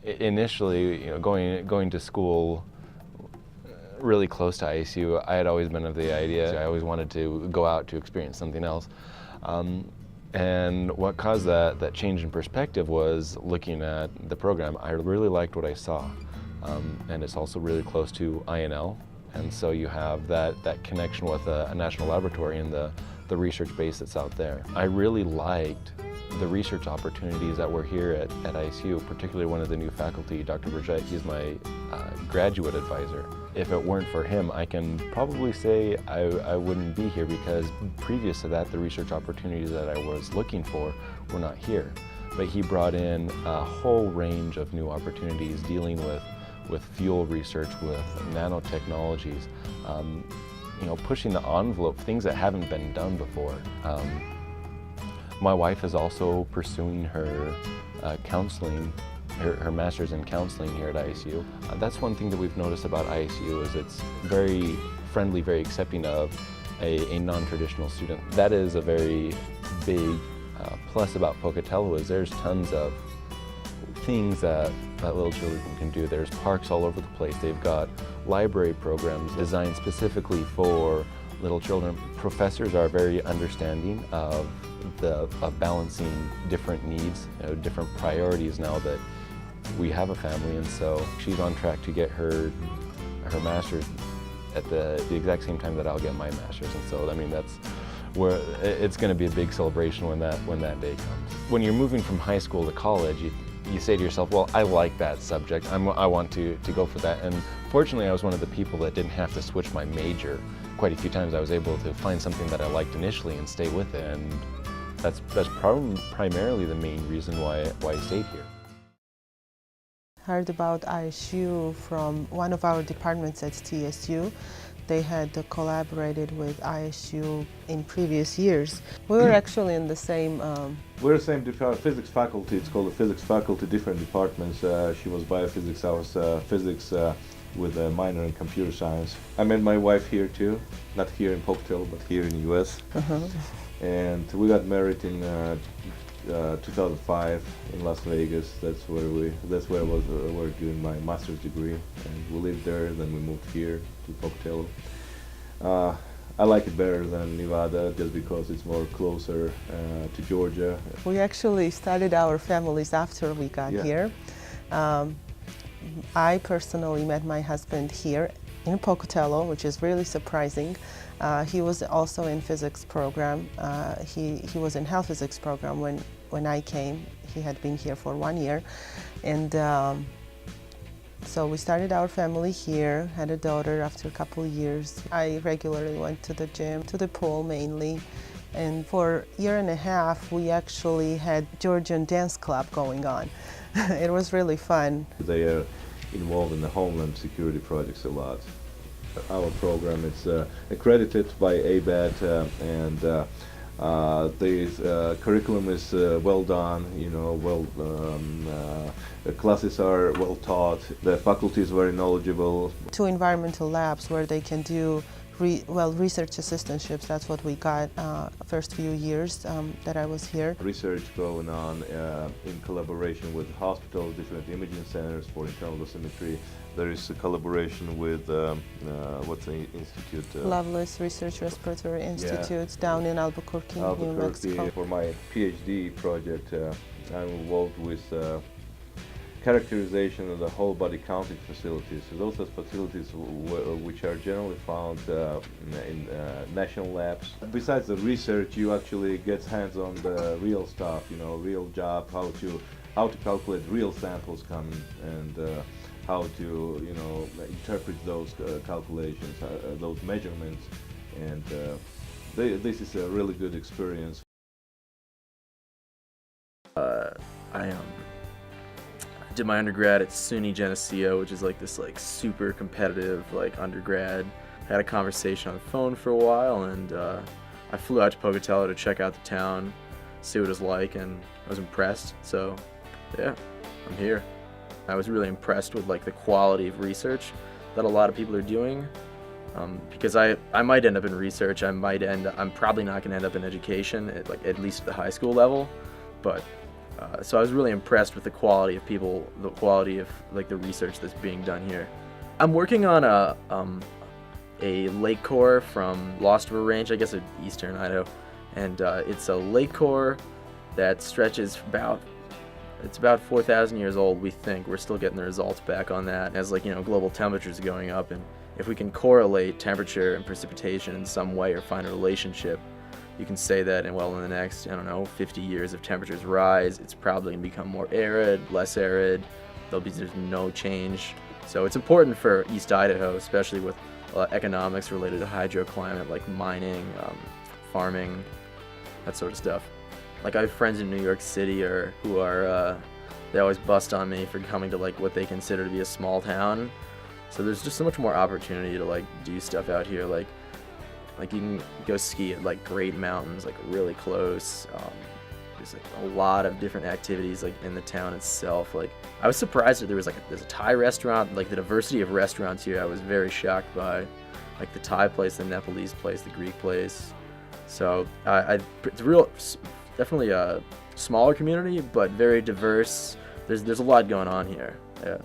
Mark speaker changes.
Speaker 1: Initially, going to school really close to ISU, I had always been of the idea, I always wanted to go out to experience something else. And what caused that change in perspective was looking at the program. I really liked what I saw. And it's also really close to INL. And so you have that connection with a national laboratory and the research base that's out there. I really liked the research opportunities that were here at ISU, particularly one of the new faculty, Dr. Burgett. He's my graduate advisor. If it weren't for him, I can probably say I wouldn't be here, because previous to that, the research opportunities that I was looking for were not here. But he brought in a whole range of new opportunities dealing with fuel research, with nanotechnologies, pushing the envelope, things that haven't been done before. My wife is also pursuing her counseling, her master's in counseling here at ISU. That's one thing that we've noticed about ISU is it's very friendly, very accepting of a non-traditional student. That is a very big plus about Pocatello, is there's tons of things that little children can do. There's parks all over the place. They've got library programs designed specifically for little children. Professors are very understanding of balancing different needs, different priorities now that we have a family, and so she's on track to get her master's at the exact same time that I'll get my master's, and so I mean that's where it's going to be a big celebration when that day comes. When you're moving from high school to college, you say to yourself, well, I like that subject, I want to go for that. And fortunately, I was one of the people that didn't have to switch my major quite a few times. I was able to find something that I liked initially and stay with it, and that's primarily the main reason why I stayed here.
Speaker 2: Heard about ISU from one of our departments at TSU. They had collaborated with ISU in previous years. We were actually in the same...
Speaker 3: We're the same physics faculty. It's called the physics faculty, different departments. She was biophysics, I was physics with a minor in computer science. I met my wife here too, not here in Pocatello, but here in the US. And we got married in 2005 in Las Vegas. That's where I was doing my master's degree, and we lived there. Then we moved here to Pocatello. I like it better than Nevada just because it's more closer to Georgia.
Speaker 2: We actually started our families after we got here. I personally met my husband here in Pocatello, which is really surprising. He was also in physics program. He was in health physics program when I came. He had been here for 1 year, and so we started our family here, had a daughter after a couple of years. I regularly went to the gym, to the pool mainly, and for a year and a half we actually had Georgian dance club going on. It was really fun.
Speaker 3: They are involved in the Homeland Security projects a lot. Our program is accredited by ABET, and the curriculum is well done, the classes are well taught, the faculty is very knowledgeable.
Speaker 2: 2 environmental labs where they can do research assistantships. That's what we got first few years that I was here.
Speaker 3: Research going on in collaboration with hospitals, different imaging centers for internal dosimetry. There is a collaboration with, what's the institute?
Speaker 2: Loveless Research Respiratory Institute down in Albuquerque, New Mexico.
Speaker 3: For my PhD project, I'm involved with characterization of the whole body counting facilities. So those are facilities which are generally found in national labs. Besides the research, you actually get hands on the real stuff, real job, how to calculate real samples coming, and how to interpret those calculations, those measurements, and this is a really good experience.
Speaker 4: I did my undergrad at SUNY Geneseo, which is this super competitive undergrad. Had a conversation on the phone for a while, and I flew out to Pocatello to check out the town, see what it was like, and I was impressed. So yeah, I'm here. I was really impressed with the quality of research that a lot of people are doing, because I might end up in research. I'm probably not going to end up in education at least at the high school level, but So I was really impressed with the quality of people, the quality of like the research that's being done here. I'm working on a lake core from Lost River Range, I guess in eastern Idaho, and it's a lake core that stretches it's about 4,000 years old, we think. We're still getting the results back on that as global temperatures are going up, and if we can correlate temperature and precipitation in some way or find a relationship, you can say that in the next, 50 years, if temperatures rise, it's probably going to become more arid, less arid, there's no change. So it's important for East Idaho, especially with economics related to hydroclimate, like mining, farming, that sort of stuff. Like I have friends in New York City they always bust on me for coming to what they consider to be a small town. So there's just so much more opportunity to do stuff out here. Like you can go ski at Great Mountains, really close. There's a lot of different activities in the town itself. I was surprised that there's a Thai restaurant. The diversity of restaurants here, I was very shocked by. The Thai place, the Nepalese place, the Greek place. So it's definitely a smaller community, but very diverse. There's a lot going on here. Yeah.